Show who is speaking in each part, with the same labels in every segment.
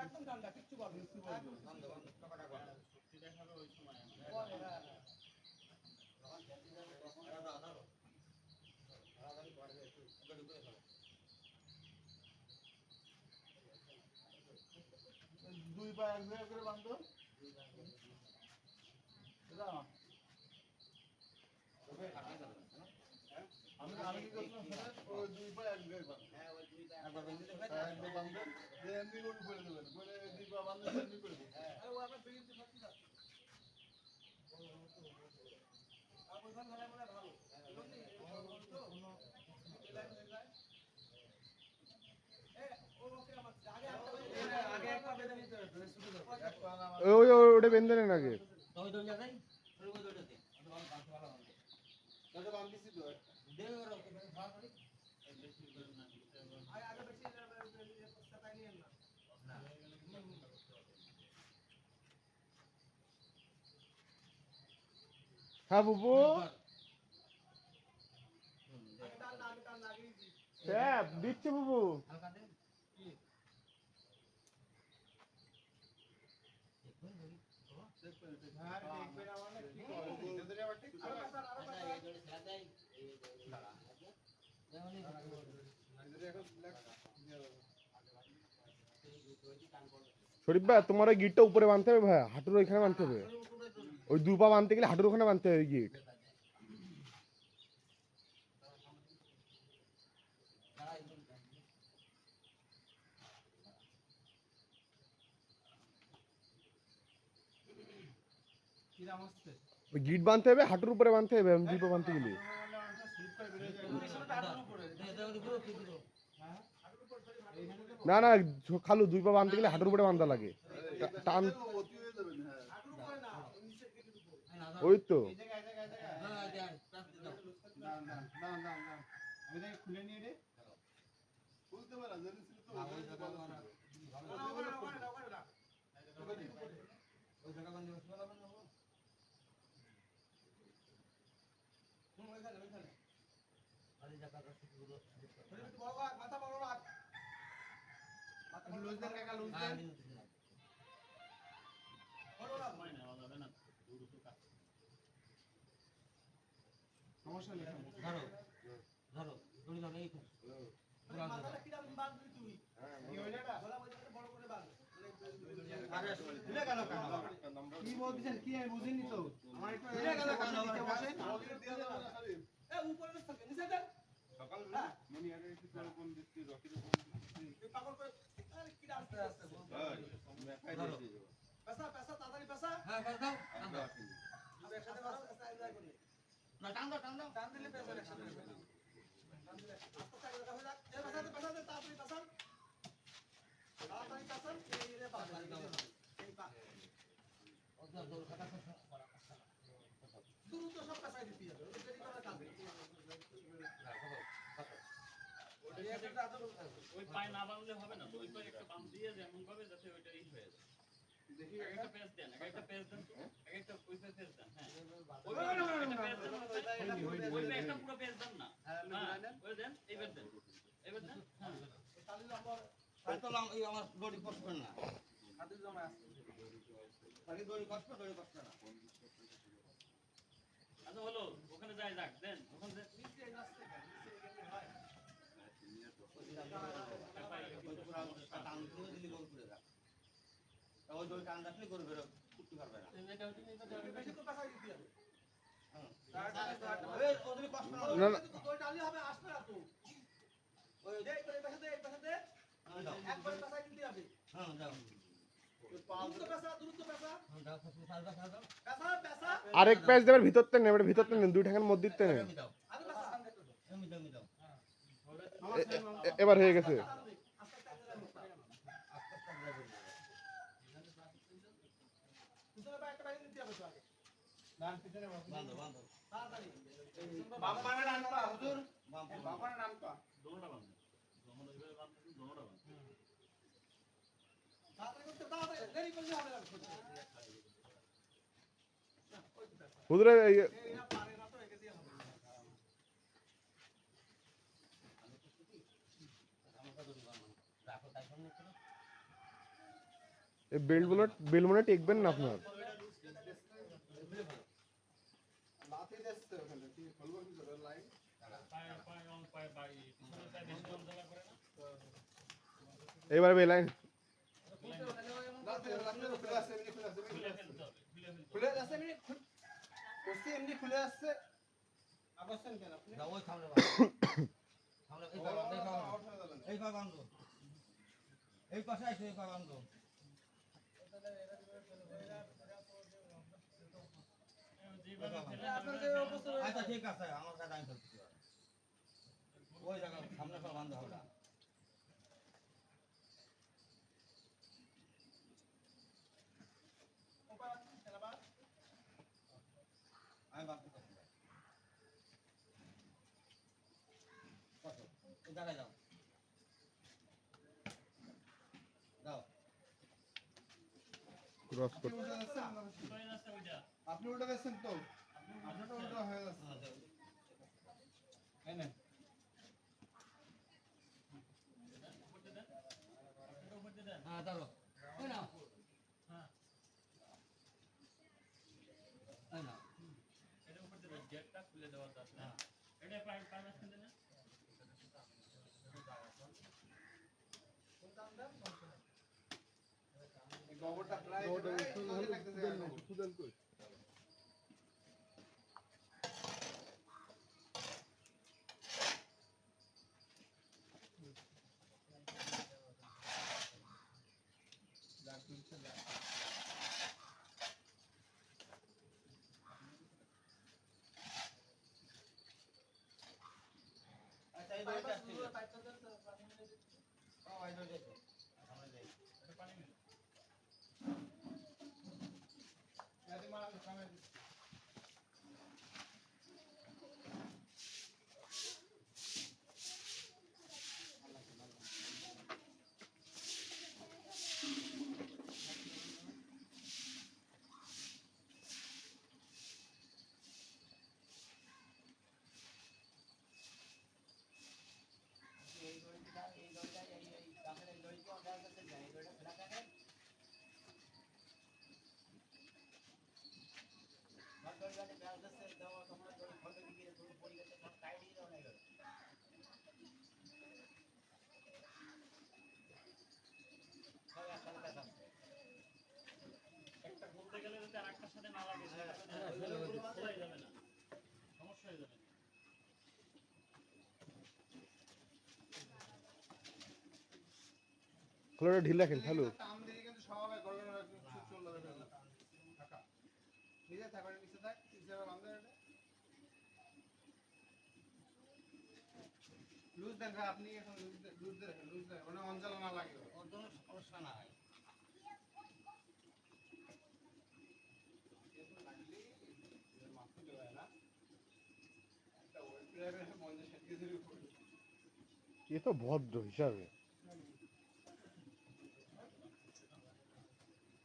Speaker 1: একদম ঠান্ডা, কিচ্ছু বলবে শক্তি দেখাবে ওই সময় দুই পা এক জায়গা করে বাঁধো। আমি কি করছিলাম ওই দুই পা এক জায়গায় বাঁধবেন, এমনি করে পড়ে দেবেন, মানে দুই পা বাঁধলে এমনি করে দেবেন।
Speaker 2: ওই ওটা বেঁধে নেন আগে। হ্যাঁ বুবু, হ্যাঁ দিচ্ছি বুবু। শরীফ ভাই, তোমার ওই গিটটা উপরে বাঁধতে হবে ভাই, হাঁটুর ওইখানে বাঁধতে হবে। ওই দু পা বাঁধতে গেলে হাঁটুর ওখানে বাঁধতে হবে গিট। ওই গিট বাঁধতে হবে, হাঁটুর উপরে বাঁধতে হবে, দুই পা বাঁধতে গেলে। না না খালু, দুই পা বাঁধতে গেলে হাঁটুর উপরে বাঁধা লাগে, টান। ওই তো
Speaker 1: খুলে নিয়ে রে খুলতে পারা যদি সমস্যা নেই। ধরো ধরো দড়ি ধরো, এই কি বলছেন কি আমি বুঝিনি তো, আমার একটু সকালবেলা মনি আগে একটু কোন দিচ্ছি রকির কোন দিচ্ছি পাগল করে কি আস্তে আস্তে আমি একাই দিতে যাব পেশা পেশা তাড়াতাড়ি পেশা। হ্যাঁ পেশা দাও আমি একসাথে না টান দাও টান দিলে পেশা একসাথে টান দিলে আস্তে আস্তে দেখা যাক এই পেশাতে পেশাতে তাড়াতাড়ি পেশা তাড়াতাড়ি পেশা এই রে পাগল এই পা ওটা দৌড় খাতা করা দ্রুত সব পেশাই দিতে হবে, দেরি করা কাজ নেই। ওই পায়ে না বাঁধলে হবে না, ওই পায়ে একটা বাঁধ দিয়ে যেমন ভাবে যাতে ওইটাই হয়ে যায়। দেখি একটা পেজ দেন, একটা পেজ দেন তো, একটা ওই পেজ দেন। হ্যাঁ ওই একটা পেজ দেন, ওই একটা পুরো পেজ দেন না। হ্যাঁ ওই দেন, এইবার দেন, এইবার দেন। হ্যাঁ তাহলে আমরা তাই তো এই আমার দড়ি কষ্ট না, হাতে জমা আছে তাহলে দড়ি কষ্ট না। আচ্ছা হলো, ওখানে যাই যাক দেন, ওখানে নিচে আসছে কেন নিচে গেলে হয় টান দিয়ে দিলি গোল করে দাও, ওই দড়ি টান রাখলে গরু বেরো করতে পারবে না। এটা বেশি তো পাশাই দিতে হবে। হ্যাঁ এই ওদের কষ্ট না, দড়ি টানলে হবে, আসবে না তো। ওই দে এই পাশে দে, এই পাশে দে, একবার পাশাই দিতে হবে। হ্যাঁ দাও
Speaker 2: আরেক প্যাচ দেবেন ভিতরতে নেন, ভিতরতে নেন, দুই ঠ্যাঙের মধ্যে দিতে নেন। এবার হয়ে গেছে। হুজুরে এই বেল্ট মনে টেকবেন না আপনার।
Speaker 3: লাথি দিচ্ছে ওখানে কি বলবো কি করে লাইন
Speaker 1: পায়ে বাড়ি পিছনের পায়ে বেশি কম জায়গা করে না
Speaker 2: এবারে বেলাইন
Speaker 3: লাথি খুলে আসছে এমনি খুলে আসছে
Speaker 1: খুলে ফেলতে হবে
Speaker 3: খুলে আসছে এমনি করছি এমনি খুলে আসছে আবাসন কেন আপনি
Speaker 4: যাও ওই সামনে সামনে এই বাগান তো এই পাশে আছে এই বাগান তো
Speaker 1: যেভাবে ফেলে
Speaker 3: আপনার যে অবস্থা
Speaker 4: আচ্ছা ঠিক আছে আমার কাছে আমি ফেলছি ওই জায়গা সামনে সব বান্ধ হবে আমি বান্ধ করছি এই জায়গায় যাও যাও
Speaker 2: ক্রস
Speaker 3: আপনি উল্টো যাচ্ছেন না?
Speaker 1: হয়ে যাচ্ছে ওইটা
Speaker 3: আপনি উল্টো যাচ্ছেন তো আপনারটা উল্টো হয়ে যাচ্ছে
Speaker 4: এই নেন
Speaker 1: উপরতে দেন আপনাকে উপরতে দেন
Speaker 4: হ্যাঁ ধরো ওই নাও
Speaker 1: হ্যাঁ
Speaker 4: ওই নাও
Speaker 1: এটা উপরতে দেন গেটটা খুলে দেওয়ার দরকার এটা পায়ে পায়ে মাঝখান দেন
Speaker 3: এই গোবরটা প্রায় কাজে লাগতেছে
Speaker 4: আচ্ছা এই দড়িটা আসছে ও এই দড়িটা আছে আমরা যাই
Speaker 1: এটা পানি মিল
Speaker 3: এতে মারা সামনে
Speaker 1: একটা খুলতে গেলে যদি আরেকটার সাথে না লাগে খোলাই যাবে না সমস্যা হয়ে যাবে
Speaker 2: খোলাটা ঢিল রাখেন হ্যালো
Speaker 3: টান দিয়ে কিন্তু সবাই গড়গড় করে চলে যাবে টাকা নিজে থাকার নিচে থাক হিসাবে বান্ধে এটা লুজ দেন ভাই, আপনি এখন লুজ দেন মানে অঞ্চল না লাগে
Speaker 4: ওর জন্য সমস্যা না হয়
Speaker 2: এ তো ভদ্র হিসাবে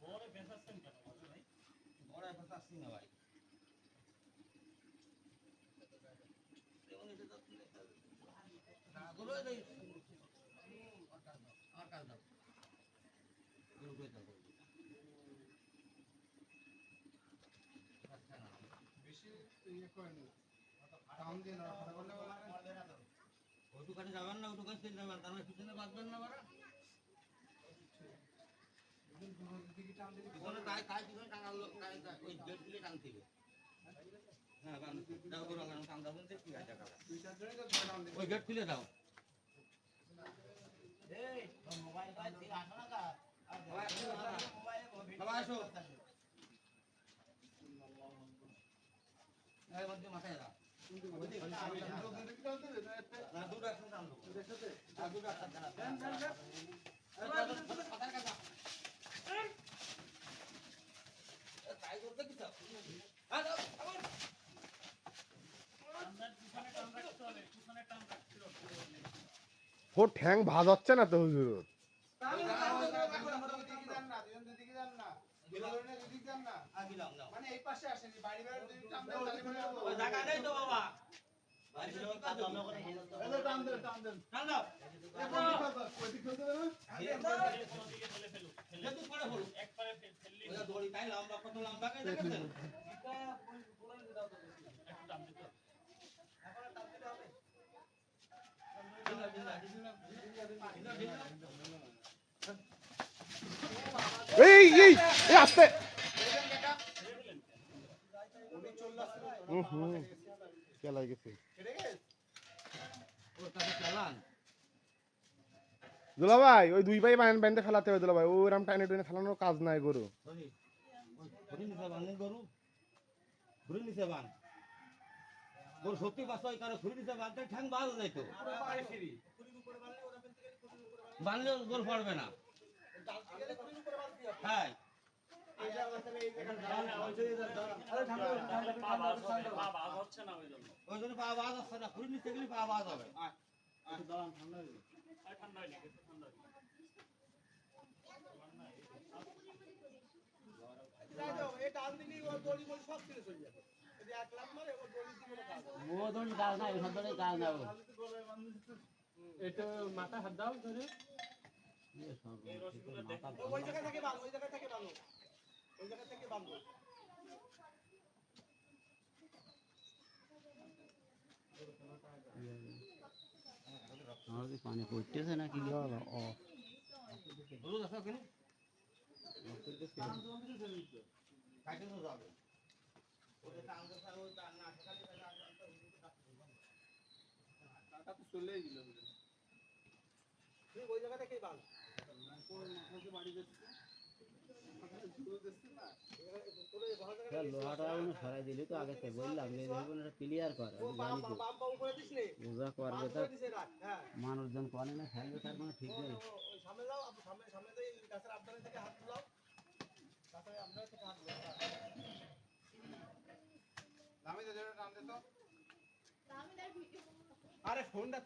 Speaker 1: পরে বেঁচাচ্ছেন কেন ভাই
Speaker 4: বড় কথা আসছি না ভাই আর কাজ দাও
Speaker 3: বেশি ইয়ে করেন না টান দিয়ে না ফাটা করলে
Speaker 4: ওটুকানে যাবেন না ওটুকানে চলে যাবেন তার মানে পিছনে বাঁধবেন না বাড়া
Speaker 3: দিকে টান দিলে
Speaker 4: পিছনে গায়ে গায়ে পিছনে টাঙালো ওই গেট দিলে টানতে হবে হ্যাঁ বান দাও করো কারণ টান দাও বলতে কি আছে কাকা
Speaker 3: দুই চার জনই তো টান দিবে
Speaker 4: ওই গেট খুলে দাও
Speaker 5: এই মোবাইল কাজ দিয়ে আসো না কা
Speaker 4: বাবা আসো এই মধ্যে মাথায় দাও না দুটো একসাথে টান দেবো আর দুটো একসাথে টান মাথায় কাটা তাই করতে কি চাও হ্যাঁ দাও আবার
Speaker 1: আপনার পিছনে টান রাখতে হবে পিছনে টান রাখতে হবে
Speaker 2: ও ঠ্যাং ভাজ হচ্ছে না তো হুজুর
Speaker 4: আগিলাম নাও
Speaker 3: মানে এই পাশে আসেনি বাড়ি বাড়ি দুই টান দেন
Speaker 4: ওই জায়গা নেই তো বাবা
Speaker 3: টান দেন
Speaker 4: টান দাও
Speaker 1: ওদিকে ফেলে ফেলুন
Speaker 4: যদি পড়ে হলো
Speaker 1: একবারে ফেললি
Speaker 4: ওই দড়ি তাই লম্বা কত লম্বা কে দেখেছেন
Speaker 1: একটু টান দিতে হবে।
Speaker 2: এই এই এই আস্তে কেলাই গেছে
Speaker 4: ওর কাছে চালান
Speaker 2: দুলা ভাই ওই দুই ভাই বান্ধে ফেলাতে হবে দুলা ভাই ওরম টাইনে টুনে ফেলানোর কাজ নাই গরু
Speaker 4: ওই ঘুরে নিছে বাংলা গরু ঘুরে নিছে বান গরু সত্যি বাস ওই কারো ঘুরে নিছে বানতে ঠ্যাং বাল যাইতো বানলে গরু পড়বে না হ্যাঁ
Speaker 1: পা বাজ হবে, পা বাজ হচ্ছে না ওই জন্য।
Speaker 4: ওই জন্য পা বাজ আসছে না ঘুরে নিতে গেলে পা বাজ হবে
Speaker 1: আর ঠান্ডা হয়নি, কিছু ঠান্ডা হয়নি।
Speaker 5: ও দড়ি কাজ নাই ওসব দড়ি কাজ নাই
Speaker 6: এটা মাথা হাত দাও ধরে
Speaker 1: এই রসগুলো দেখুন।
Speaker 3: ওই জায়গা থেকে বাঁধো, ওই জায়গা থেকে বাঁধো, ওই জায়গা থেকে বাঁধো।
Speaker 5: আমাদের পানি পড়তেছে নাকি
Speaker 2: না না ও
Speaker 4: হলুদ আছে কেন কাটে তো যাবে ওটা টান দেখা ওই টান না ঠেকালে
Speaker 3: টাকা তো চলেই গেল। তুই ওই জায়গা থেকেই বাঁধ। মাথাকে বাড়ি দিচ্ছে। মাথায় ঝুড়ো দিচ্ছে না। তোর এই ভালো জায়গা
Speaker 5: লোহাটা সরাই দিলি তো আগে থেকে বললাম যে এটা ক্লিয়ার কর
Speaker 3: ও বাম বাম বাম করে দিস রে।
Speaker 5: পূজা করবে
Speaker 3: বাম
Speaker 5: তো
Speaker 3: করে দিছে রাখ। হ্যাঁ।
Speaker 5: মানুষজন করে না ফেলবে তার কোনো ঠিক নেই
Speaker 3: ওই সামনে যাও, আপনি সামনে সামনে দিয়ে গাছের আবদারে থেকে হাত বুলাও। গাছের আবদারে থেকে হাত বুলাও। আমি তো যেটা টান দে তো। আরে ফোনটা